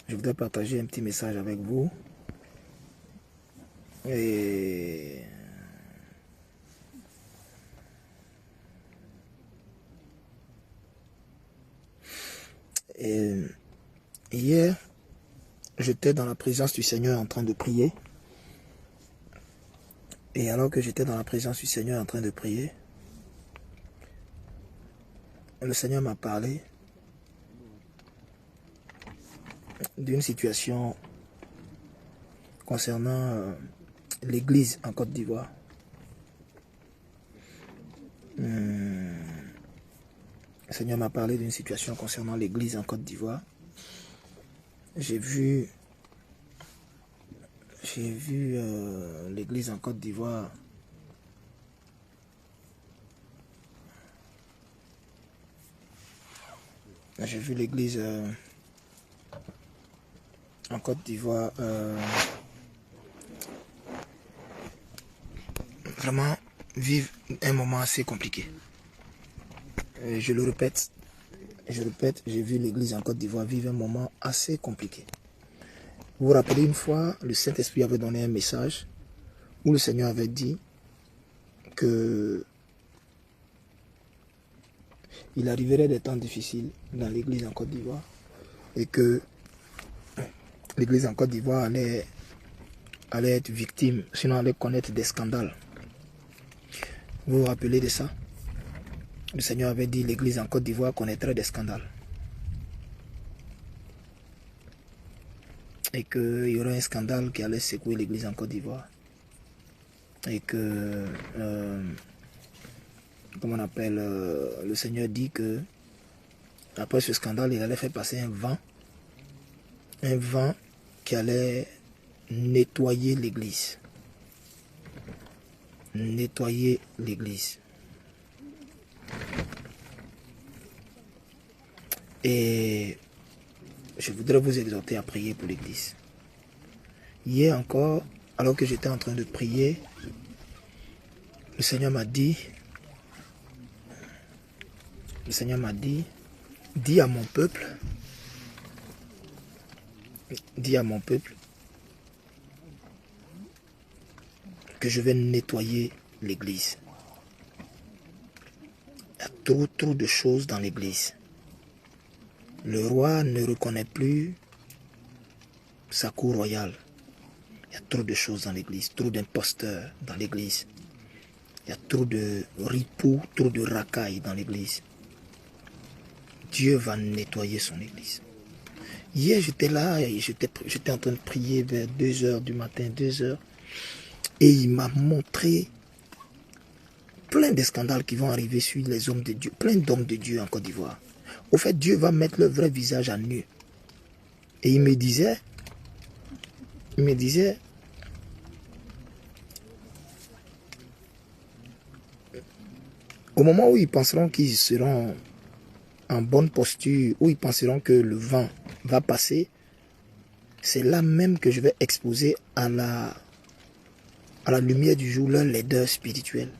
Je voudrais partager un petit message avec vous. Et hier, j'étais dans la présence du Seigneur en train de prier. Et alors que j'étais dans la présence du Seigneur en train de prier, le Seigneur m'a parlé d'une situation concernant l'église en Côte d'Ivoire. Le Seigneur m'a parlé d'une situation concernant l'église en Côte d'Ivoire. J'ai vu l'église en Côte d'Ivoire en Côte d'Ivoire vraiment vivre un moment assez compliqué. Je le répète, j'ai vu l'église en Côte d'Ivoire vivre un moment assez compliqué. Vous vous rappelez une fois, le Saint-Esprit avait donné un message où le Seigneur avait dit que il arriverait des temps difficiles dans l'église en Côte d'Ivoire et que l'église en Côte d'Ivoire allait être victime, sinon allait connaître des scandales. Vous vous rappelez de ça? Le Seigneur avait dit que l'église en Côte d'Ivoire connaîtrait des scandales. Et qu'il y aurait un scandale qui allait secouer l'église en Côte d'Ivoire. Et que, comment on appelle, le Seigneur dit que après ce scandale, il allait faire passer un vent qui allait nettoyer l'église. Nettoyer l'église. Et je voudrais vous exhorter à prier pour l'église. Hier encore, alors que j'étais en train de prier, le Seigneur m'a dit, dis à mon peuple que je vais nettoyer l'église. Il y a trop de choses dans l'église. Le roi ne reconnaît plus sa cour royale. Il y a trop de choses dans l'église, trop d'imposteurs dans l'église. Il y a trop de ripoux, trop de racailles dans l'église. Dieu va nettoyer son église. Hier, j'étais là et j'étais en train de prier vers 2h du matin, 2h. Et il m'a montré plein de scandales qui vont arriver sur les hommes de Dieu, plein d'hommes de Dieu en Côte d'Ivoire. Au fait, Dieu va mettre leur vrai visage à nu. Et il me disait, au moment où ils penseront qu'ils seront en bonne posture, où ils penseront que le vent va passer, c'est là même que je vais exposer à la lumière du jour leur laideur spirituelle.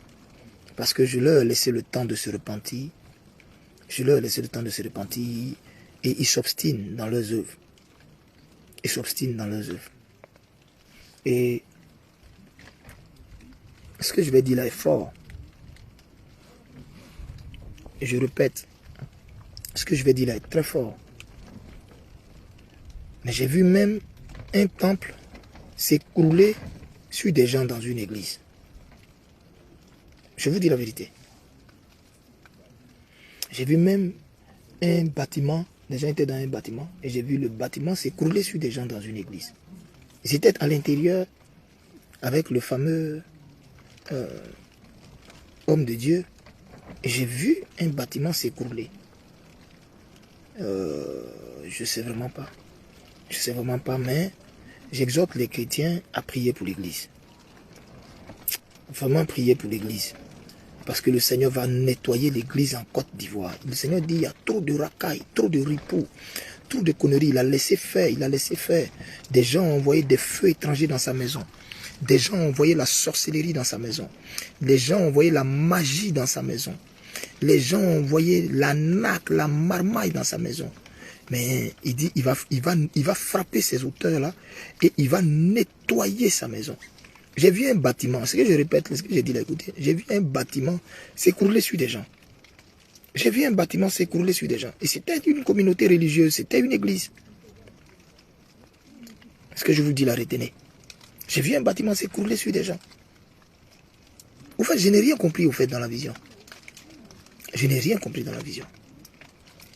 Parce que je leur ai laissé le temps de se repentir. Et ils s'obstinent dans leurs œuvres. Et ce que je vais dire là est fort. Et je répète, ce que je vais dire là est très fort. Mais j'ai vu même un temple s'écrouler sur des gens dans une église. Je vous dis la vérité. J'ai vu même un bâtiment, les gens étaient dans un bâtiment, et j'ai vu le bâtiment s'écrouler sur des gens dans une église. Ils étaient à l'intérieur avec le fameux homme de Dieu, et j'ai vu un bâtiment s'écrouler. Je sais vraiment pas, mais j'exhorte les chrétiens à prier pour l'église. Vraiment prier pour l'église. Parce que le Seigneur va nettoyer l'église en Côte d'Ivoire. Le Seigneur dit, il y a trop de racailles, trop de ripoux, trop de conneries. Il a laissé faire. Des gens ont envoyé des feux étrangers dans sa maison. Des gens ont envoyé la sorcellerie dans sa maison. Les gens ont envoyé la magie dans sa maison. Les gens ont envoyé la naque, la marmaille dans sa maison. Mais il dit, il va frapper ces auteurs-là et il va nettoyer sa maison. J'ai vu un bâtiment, ce que je répète, ce que j'ai dit là, écoutez, j'ai vu un bâtiment s'écrouler sur des gens. J'ai vu un bâtiment s'écrouler sur des gens. Et c'était une communauté religieuse, c'était une église. Est-ce que je vous dis la retenez? J'ai vu un bâtiment s'écrouler sur des gens. Au fait, je n'ai rien compris au fait dans la vision. Je n'ai rien compris dans la vision.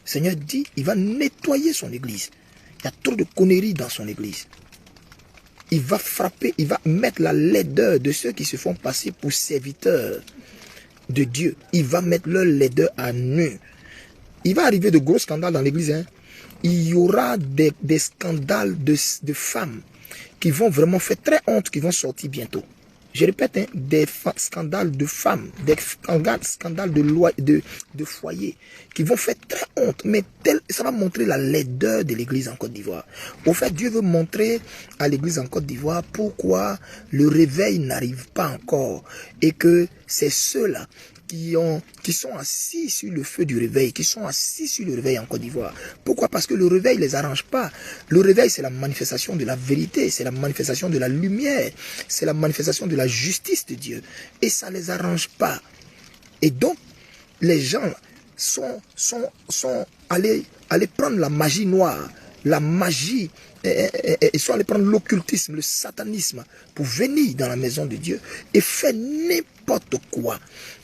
Le Seigneur dit, il va nettoyer son église. Il y a trop de conneries dans son église. Il va frapper, il va mettre la laideur de ceux qui se font passer pour serviteurs de Dieu. Il va mettre leur laideur à nu. Il va arriver de gros scandales dans l'église. Hein. Il y aura des scandales de femmes qui vont vraiment faire très honte, qui vont sortir bientôt. Je répète, hein, des scandales de femmes, des scandales de foyer qui vont faire très honte, mais ça va montrer la laideur de l'église en Côte d'Ivoire. Au fait, Dieu veut montrer à l'église en Côte d'Ivoire pourquoi le réveil n'arrive pas encore et que c'est ceux-là qui sont assis sur le feu du réveil, qui sont assis sur le réveil en Côte d'Ivoire. Pourquoi? Parce que le réveil ne les arrange pas. Le réveil, c'est la manifestation de la vérité, c'est la manifestation de la lumière, c'est la manifestation de la justice de Dieu. Et ça ne les arrange pas. Et donc, les gens sont allés prendre la magie noire, la magie, ils sont allés prendre l'occultisme, le satanisme, pour venir dans la maison de Dieu et faire n'importe quoi.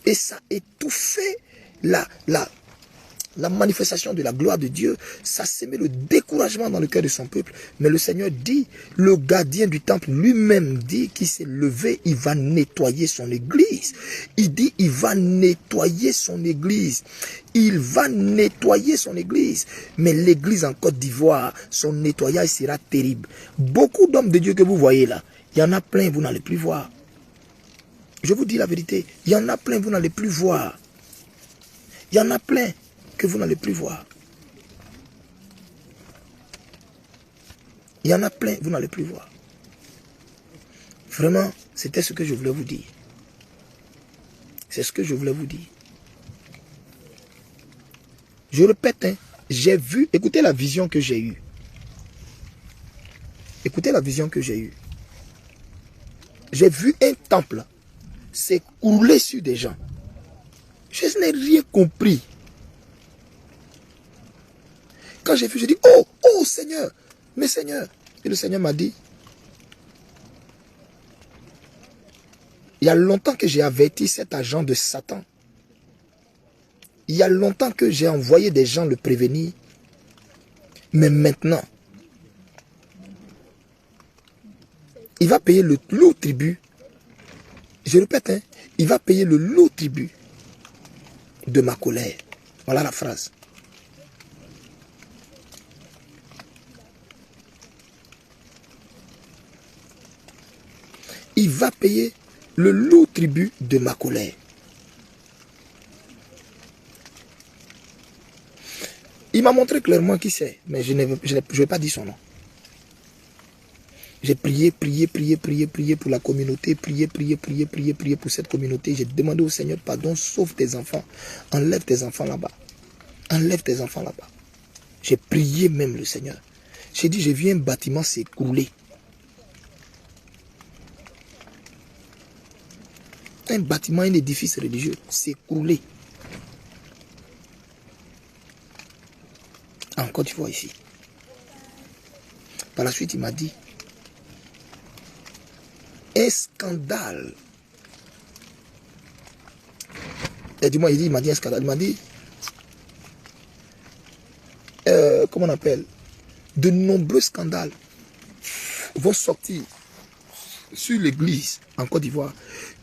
Et ça étouffait la manifestation de la gloire de Dieu. Ça sémait le découragement dans le cœur de son peuple. Mais le Seigneur dit, le gardien du temple lui-même dit qu'il s'est levé, il va nettoyer son église. Il dit, il va nettoyer son église. Il va nettoyer son église. Mais l'église en Côte d'Ivoire, son nettoyage sera terrible. Beaucoup d'hommes de Dieu que vous voyez là, il y en a plein, vous n'allez plus voir. Je vous dis la vérité, il y en a plein, vous n'allez plus voir. Il y en a plein que vous n'allez plus voir. Il y en a plein, vous n'allez plus voir. Vraiment, c'était ce que je voulais vous dire. C'est ce que je voulais vous dire. Je répète, hein, j'ai vu, écoutez la vision que j'ai eue. Écoutez la vision que j'ai eue. J'ai vu un temple s'écrouler sur des gens. Je n'ai rien compris. Quand j'ai vu, je dis, oh Seigneur, mais Seigneur. Et le Seigneur m'a dit, il y a longtemps que j'ai averti cet agent de Satan. Il y a longtemps que j'ai envoyé des gens le prévenir. Mais maintenant, il va payer le lourd tribut. Je répète, hein, il va payer le lourd tribut de ma colère. Voilà la phrase. Il va payer le lourd tribut de ma colère. Il m'a montré clairement qui c'est, mais je ne vais pas dire son nom. J'ai prié pour la communauté, prié pour cette communauté. J'ai demandé au Seigneur, pardon, sauve tes enfants. Enlève tes enfants là-bas. Enlève tes enfants là-bas. J'ai prié même le Seigneur. J'ai dit, j'ai vu un bâtiment s'écrouler. Un bâtiment, un édifice religieux s'écrouler. En Côte d'Ivoire ici. Par la suite, il m'a dit, un scandale. Et du moins, il m'a dit un scandale. Il m'a dit, comment on appelle, de nombreux scandales vont sortir sur l'église en Côte d'Ivoire,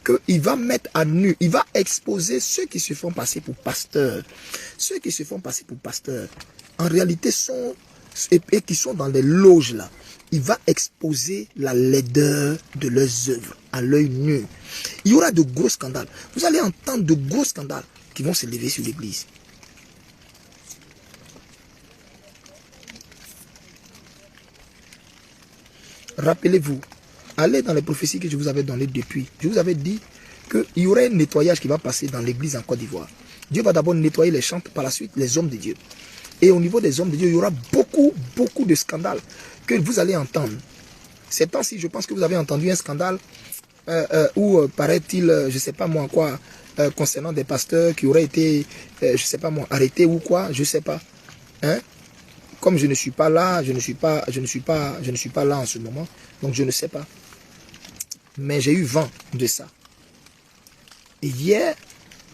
qu'il va mettre à nu, il va exposer ceux qui se font passer pour pasteurs. Ceux qui se font passer pour pasteurs, en réalité, sont, et qui sont dans les loges là, il va exposer la laideur de leurs œuvres à l'œil nu. Il y aura de gros scandales. Vous allez entendre de gros scandales qui vont se lever sur l'église. Rappelez-vous, allez dans les prophéties que je vous avais données depuis. Je vous avais dit qu'il y aurait un nettoyage qui va passer dans l'église en Côte d'Ivoire. Dieu va d'abord nettoyer les chants, par la suite les hommes de Dieu. Et au niveau des hommes de Dieu, il y aura beaucoup de scandales que vous allez entendre. Ces temps-ci, je pense que vous avez entendu un scandale où paraît-il, je ne sais pas moi quoi, concernant des pasteurs qui auraient été, je ne sais pas moi, arrêtés ou quoi, je ne sais pas. Hein? Comme je ne suis pas là, je ne suis pas là en ce moment, donc je ne sais pas. Mais j'ai eu vent de ça. Et hier,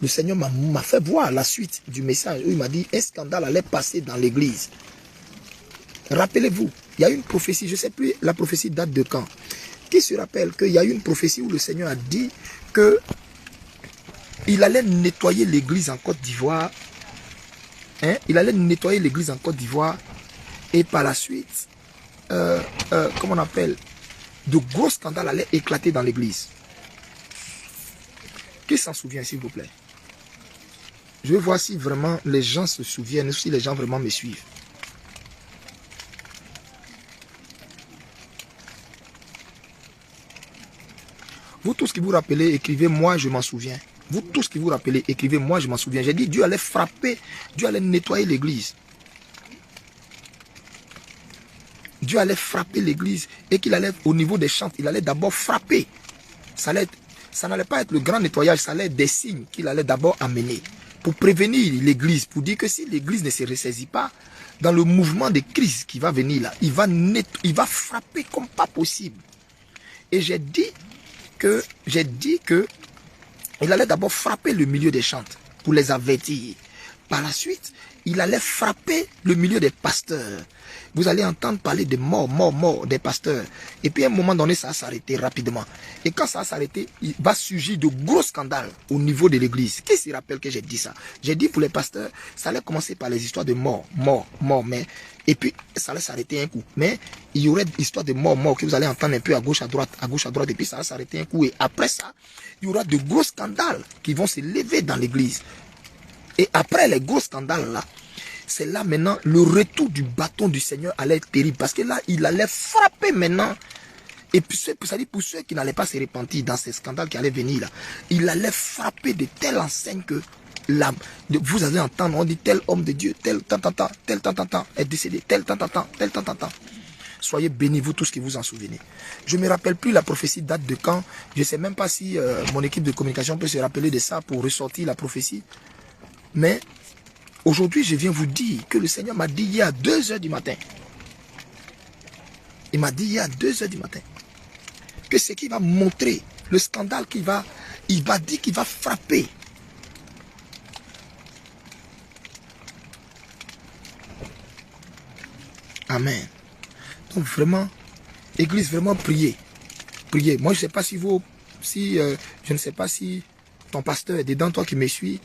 le Seigneur m'a fait voir la suite du message où il m'a dit un scandale allait passer dans l'église. Rappelez-vous, il y a une prophétie, je ne sais plus la prophétie date de quand. Qui se rappelle qu'il y a eu une prophétie où le Seigneur a dit que il allait nettoyer l'église en Côte d'Ivoire. Hein? Il allait nettoyer l'église en Côte d'Ivoire. Et par la suite, comment on appelle, de gros scandales allaient éclater dans l'église. Qui s'en souvient, s'il vous plaît? Je veux voir si vraiment les gens se souviennent, si les gens vraiment me suivent. Vous tous qui vous rappelez, écrivez, moi je m'en souviens. Vous tous qui vous rappelez, écrivez, moi je m'en souviens. J'ai dit, Dieu allait frapper, Dieu allait nettoyer l'église. Dieu allait frapper l'église et qu'il allait, au niveau des chantes, il allait d'abord frapper. Ça n'allait pas être le grand nettoyage, ça allait être des signes qu'il allait d'abord amener pour prévenir l'église, pour dire que si l'église ne se ressaisit pas, dans le mouvement de crise qui va venir là, il va frapper comme pas possible. Et j'ai dit que il allait d'abord frapper le milieu des chantes pour les avertir. Par la suite, il allait frapper le milieu des pasteurs. Vous allez entendre parler de mort des pasteurs. Et puis à un moment donné, ça va s'arrêter rapidement. Et quand ça va s'arrêter, il va surgir de gros scandales au niveau de l'église. Qui se rappelle que j'ai dit ça? J'ai dit pour les pasteurs, ça allait commencer par les histoires de mort, mais... Et puis, ça allait s'arrêter un coup. Mais il y aurait des histoires de mort que vous allez entendre un peu à gauche, à droite, et puis ça va s'arrêter un coup. Et après ça, il y aura de gros scandales qui vont se lever dans l'église. Et après les gros scandales là, c'est là maintenant le retour du bâton du Seigneur allait être terrible. Parce que là, il allait frapper maintenant. Et puis, pour ceux qui n'allaient pas se repentir dans ces scandales qui allaient venir là, il allait frapper de telle enseigne que là, vous allez entendre, on dit tel homme de Dieu, tel tant est décédé, tel tant. Soyez bénis, vous tous qui vous en souvenez. Je ne me rappelle plus la prophétie date de quand. Je ne sais même pas si mon équipe de communication peut se rappeler de ça pour ressortir la prophétie. Mais aujourd'hui, je viens vous dire que le Seigneur m'a dit hier à 2 h du matin. Il m'a dit hier à 2 h du matin que ce qui va montrer le scandale il va dire qu'il va frapper. Amen. Donc vraiment, Église, vraiment priez. Priez. Moi, je ne sais pas si je ne sais pas si ton pasteur est dedans, toi qui me suis.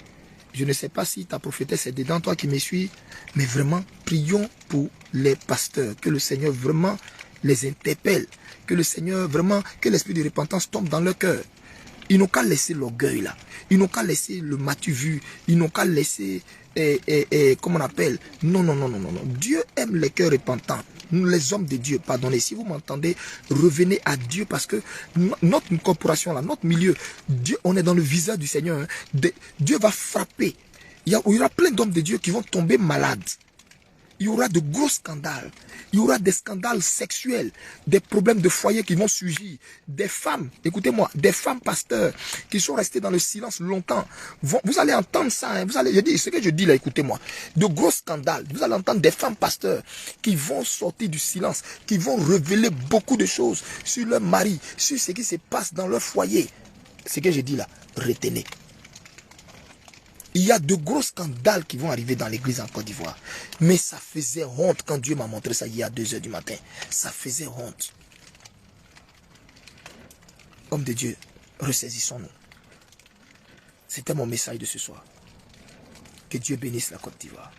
Je ne sais pas si ta prophétesse est dedans, toi qui me suis. Mais vraiment, prions pour les pasteurs. Que le Seigneur vraiment les interpelle. Que le Seigneur vraiment, que l'esprit de repentance tombe dans leur cœur. Ils n'ont qu'à laisser l'orgueil là. Ils n'ont qu'à laisser le matu vu. Ils n'ont qu'à laisser, comment on appelle. Non. Dieu aime les cœurs repentants. Nous, les hommes de Dieu, pardonnez, si vous m'entendez, revenez à Dieu parce que notre corporation là, notre milieu, Dieu, on est dans le visage du Seigneur. Hein. Dieu va frapper. Il y aura plein d'hommes de Dieu qui vont tomber malades. Il y aura de gros scandales. Il y aura des scandales sexuels, des problèmes de foyer qui vont surgir. Des femmes, écoutez-moi, des femmes pasteurs qui sont restées dans le silence longtemps. Vous allez entendre ça. Hein, ce que je dis là, écoutez-moi. De gros scandales. Vous allez entendre des femmes pasteurs qui vont sortir du silence, qui vont révéler beaucoup de choses sur leur mari, sur ce qui se passe dans leur foyer. Ce que je dis là, retenez. Il y a de gros scandales qui vont arriver dans l'église en Côte d'Ivoire. Mais ça faisait honte quand Dieu m'a montré ça hier à 2 h du matin. Ça faisait honte. Hommes de Dieu, ressaisissons-nous. C'était mon message de ce soir. Que Dieu bénisse la Côte d'Ivoire.